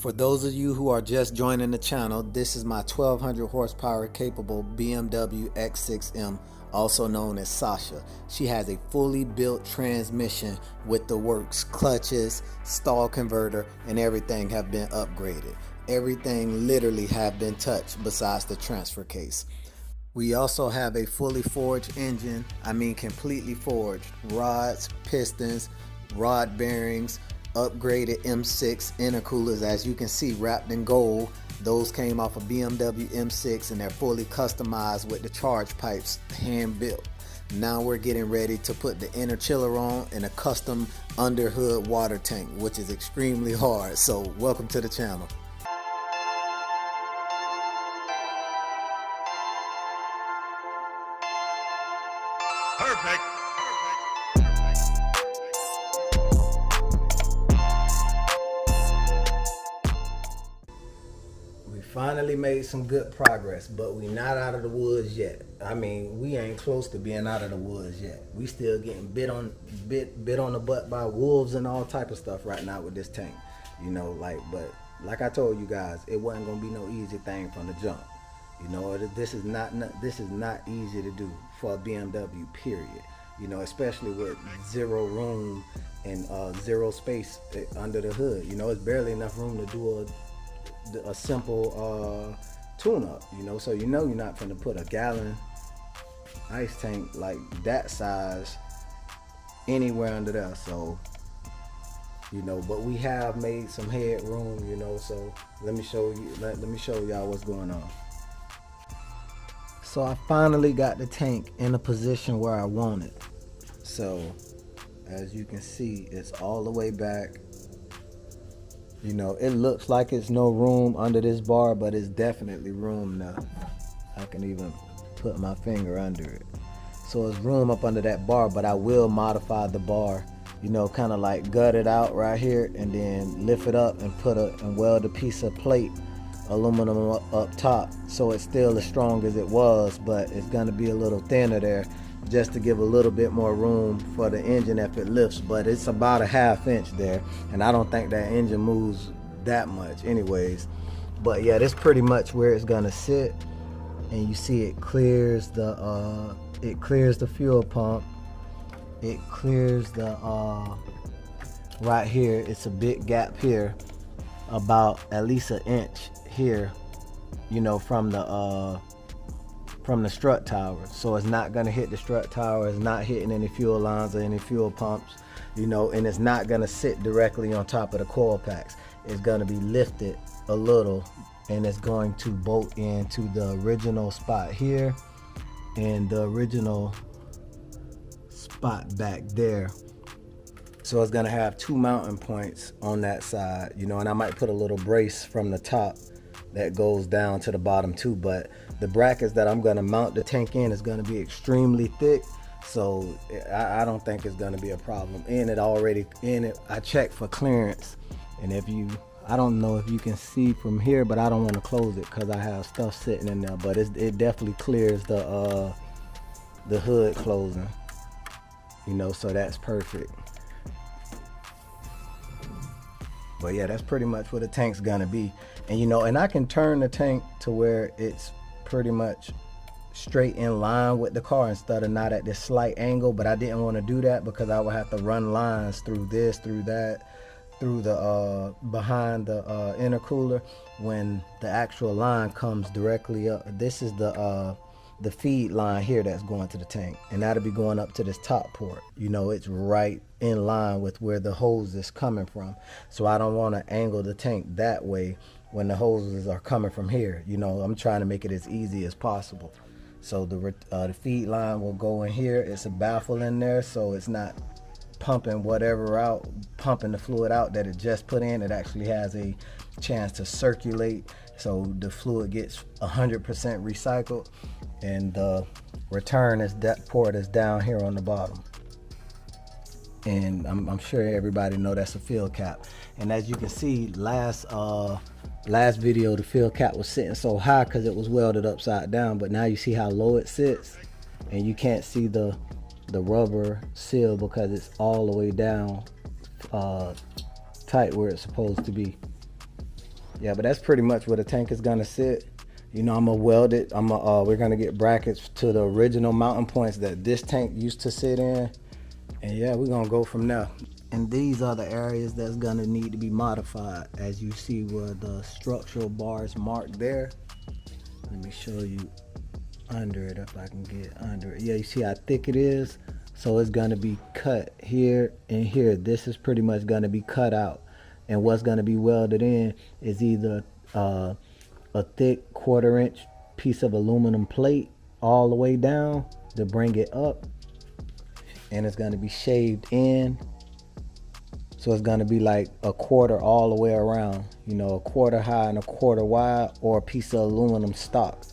For those of you who are just joining the channel, this is my 1200 horsepower capable BMW X6M, also known as Sasha. She has a fully built transmission with the works. Clutches, stall converter, and everything have been upgraded. Everything literally have been touched besides the transfer case. We also have a fully forged engine, completely forged. Rods, pistons, rod bearings, upgraded M6 intercoolers, as you can see, wrapped in gold. Those came off a BMW M6 and they're fully customized with the charge pipes, hand built. Now we're getting ready to put the inner chiller on and a custom underhood water tank, which is extremely hard. So welcome to the channel. Perfect. We finally made some good progress, but we not out of the woods yet. We ain't close to being out of the woods yet. We still getting bit on the butt by wolves and all type of stuff right now with this tank. But like I told you guys, it wasn't gonna be no easy thing from the jump. This is not easy to do for a BMW, period. Especially with zero room and zero space under the hood. It's barely enough room to do a simple tune-up. So you're not gonna put a gallon ice tank like that size anywhere under there. So but we have made some headroom. So let me show y'all what's going on. So I finally got the tank in a position where I want it. So as you can see, it's all the way back. It looks like it's no room under this bar, but it's definitely room now. I can even put my finger under it. So it's room up under that bar, but I will modify the bar, kind of like gut it out right here and then lift it up and weld a piece of plate aluminum up top, so it's still as strong as it was, but it's going to be a little thinner there just to give a little bit more room for the engine if it lifts. But it's about a ½ inch there, and I don't think that engine moves that much anyways. But yeah, that's pretty much where it's going to sit. And you see it clears the fuel pump. It clears the right here. It's a big gap here, about at least an inch here, from the strut tower. So it's not going to hit the strut tower. It's not hitting any fuel lines or any fuel pumps, and it's not going to sit directly on top of the coil packs. It's going to be lifted a little, and it's going to bolt into the original spot here and the original spot back there. So it's going to have two mounting points on that side, and I might put a little brace from the top that goes down to the bottom too. But the brackets that I'm going to mount the tank in is going to be extremely thick, so I don't think it's going to be a problem. I checked for clearance, and I don't know if you can see from here, but I don't want to close it because I have stuff sitting in there. But it definitely clears the hood closing, so that's perfect. But yeah, that's pretty much what the tank's gonna be. And I can turn the tank to where it's pretty much straight in line with the car instead of not at this slight angle. But I didn't want to do that because I would have to run lines through this, through that, through the behind the intercooler, when the actual line comes directly up. This is the feed line here that's going to the tank, and that'll be going up to this top port. It's right in line with where the hose is coming from, so I don't want to angle the tank that way when the hoses are coming from here. I'm trying to make it as easy as possible. So the feed line will go in here. It's a baffle in there, so it's not pumping the fluid out that it just put in. It actually has a chance to circulate, so the fluid gets 100% recycled. And the return port is down here on the bottom. And I'm sure everybody know that's a fill cap. And as you can see, last video the fill cap was sitting so high because it was welded upside down, but now you see how low it sits, and you can't see the rubber seal because it's all the way down tight where it's supposed to be. Yeah, but that's pretty much where the tank is gonna sit. You know, I'm gonna weld it. We're gonna get brackets to the original mounting points that this tank used to sit in. And yeah, we're gonna go from there. And these are the areas that's gonna need to be modified. As you see where the structural bars marked there. Let me show you under it if I can get under it. Yeah, you see how thick it is? So it's gonna be cut here and here. This is pretty much gonna be cut out. And what's gonna be welded in is either a thick 1/4 inch piece of aluminum plate all the way down to bring it up. And it's gonna be shaved in. So it's gonna be like a 1/4 all the way around. You know, a 1/4 high and a 1/4 wide, or a piece of aluminum stock.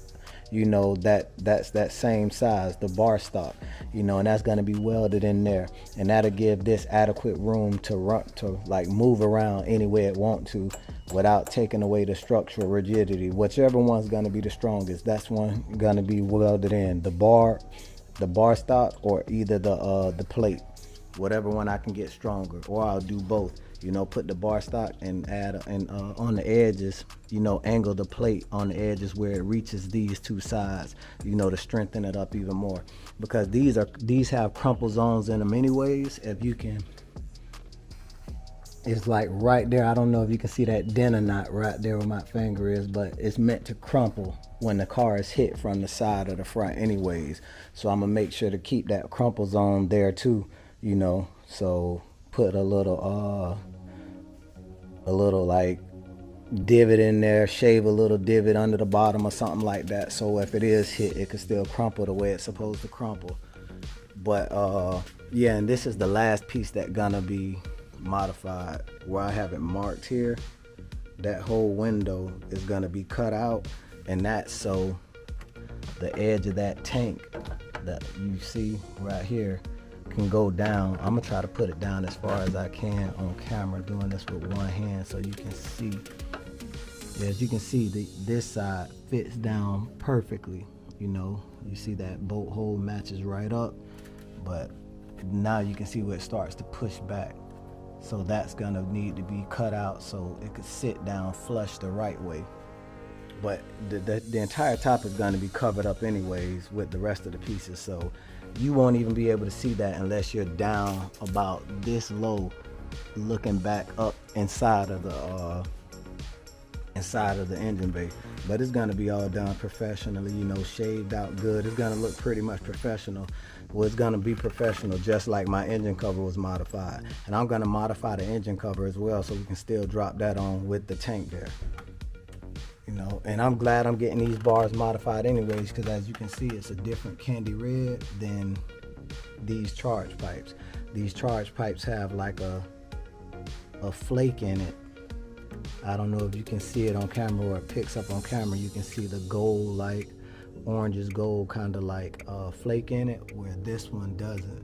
You know, that's that same size, the bar stock, you know, and that's going to be welded in there, and that'll give this adequate room to run, to like move around any way it want to without taking away the structural rigidity. Whichever one's going to be the strongest, that's one going to be welded in, the bar stock, or either the plate, whatever one I can get stronger, or I'll do both. You know, put the bar stock and add on the edges, you know, angle the plate on the edges where it reaches these two sides, you know, to strengthen it up even more, because these have crumple zones in them anyways. If you can, it's like right there, I don't know if you can see that dent or not right there where my finger is, but it's meant to crumple when the car is hit from the side or the front anyways. So I'm gonna make sure to keep that crumple zone there too, you know. So put a little like divot in there, shave a little divot under the bottom or something like that, so if it is hit, it can still crumple the way it's supposed to crumple. But yeah, and this is the last piece that gonna be modified, where I have it marked here. That whole window is gonna be cut out, and that's so the edge of that tank that you see right here can go down. I'm gonna try to put it down as far as I can on camera, doing this with one hand so you can see. As you can see, this side fits down perfectly. You know, you see that bolt hole matches right up, but now you can see where it starts to push back. So that's gonna need to be cut out so it could sit down flush the right way. But the entire top is gonna be covered up anyways with the rest of the pieces, so you won't even be able to see that unless you're down about this low, looking back up inside of the engine bay. But it's gonna be all done professionally, you know, shaved out good. It's gonna look pretty much professional. Well, it's gonna be professional, just like my engine cover was modified. And I'm gonna modify the engine cover as well, so we can still drop that on with the tank there. You know, and I'm glad I'm getting these bars modified anyways, because as you can see, it's a different candy red than these charge pipes. These charge pipes have like a flake in it. I don't know if you can see it on camera or it picks up on camera. You can see the gold, like orange gold, kind of like flake in it, where this one doesn't.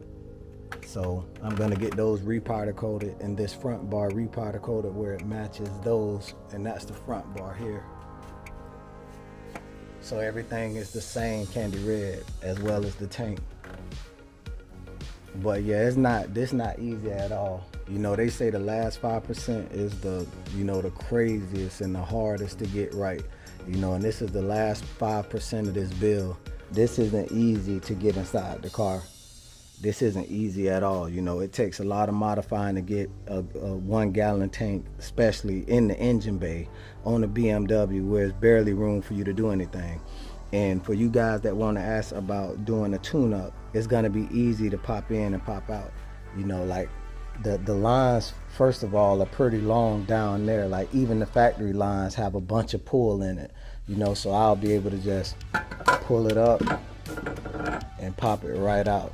So I'm gonna get those repowder coated, and this front bar repowder coated where it matches those, and that's the front bar here. So everything is the same candy red as well as the tank. But yeah, this not easy at all. You know, they say the last 5% is the, you know, the craziest and the hardest to get right. You know, and this is the last 5% of this build. This isn't easy to get inside the car. This isn't easy at all. You know, it takes a lot of modifying to get a 1 gallon tank, especially in the engine bay on a BMW where there's barely room for you to do anything. And for you guys that want to ask about doing a tune-up, it's gonna be easy to pop in and pop out. You know, like the lines, first of all, are pretty long down there. Like even the factory lines have a bunch of pull in it. You know, so I'll be able to just pull it up and pop it right out.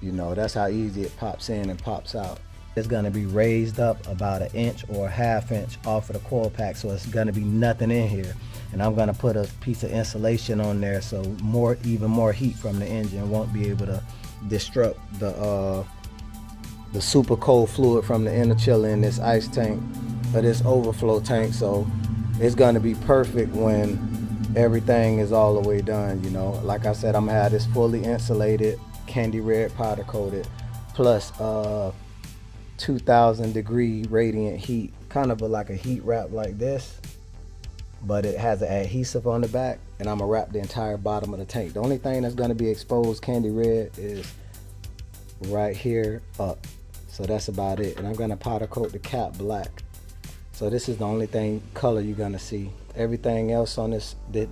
You know, that's how easy it pops in and pops out. It's gonna be raised up about 1 inch or 1/2 inch off of the coil pack, so it's gonna be nothing in here. And I'm gonna put a piece of insulation on there, so even more heat from the engine won't be able to disrupt the super cold fluid from the inner chiller in this ice tank or this overflow tank. So it's gonna be perfect when everything is all the way done. You know, like I said, I'm gonna have this fully insulated, candy red powder coated, plus 2000 degree radiant heat kind of like a heat wrap like this, but it has an adhesive on the back, and I'm gonna wrap the entire bottom of the tank. The only thing that's gonna be exposed candy red is right here up. So that's about it. And I'm gonna powder coat the cap black. So this is the only thing color you're gonna see. Everything else on this, the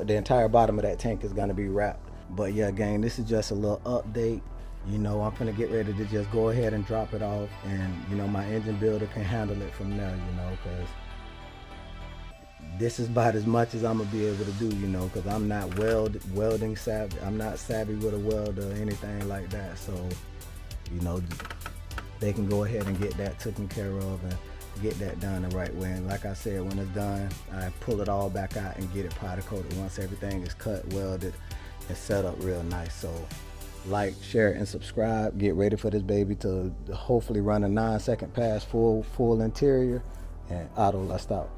entire bottom of that tank is gonna be wrapped. But yeah, gang, this is just a little update. You know, I'm gonna get ready to just go ahead and drop it off, and you know, my engine builder can handle it from there, you know, because this is about as much as I'm gonna be able to do, you know, because I'm not welding savvy. I'm not savvy with a welder or anything like that. So, you know, they can go ahead and get that taken care of and get that done the right way. And like I said, when it's done, I pull it all back out and get it powder coated once everything is cut, welded, and set up real nice. So like, share, and subscribe. Get ready for this baby to hopefully run a 9-second pass, full interior, and auto. Let's stop.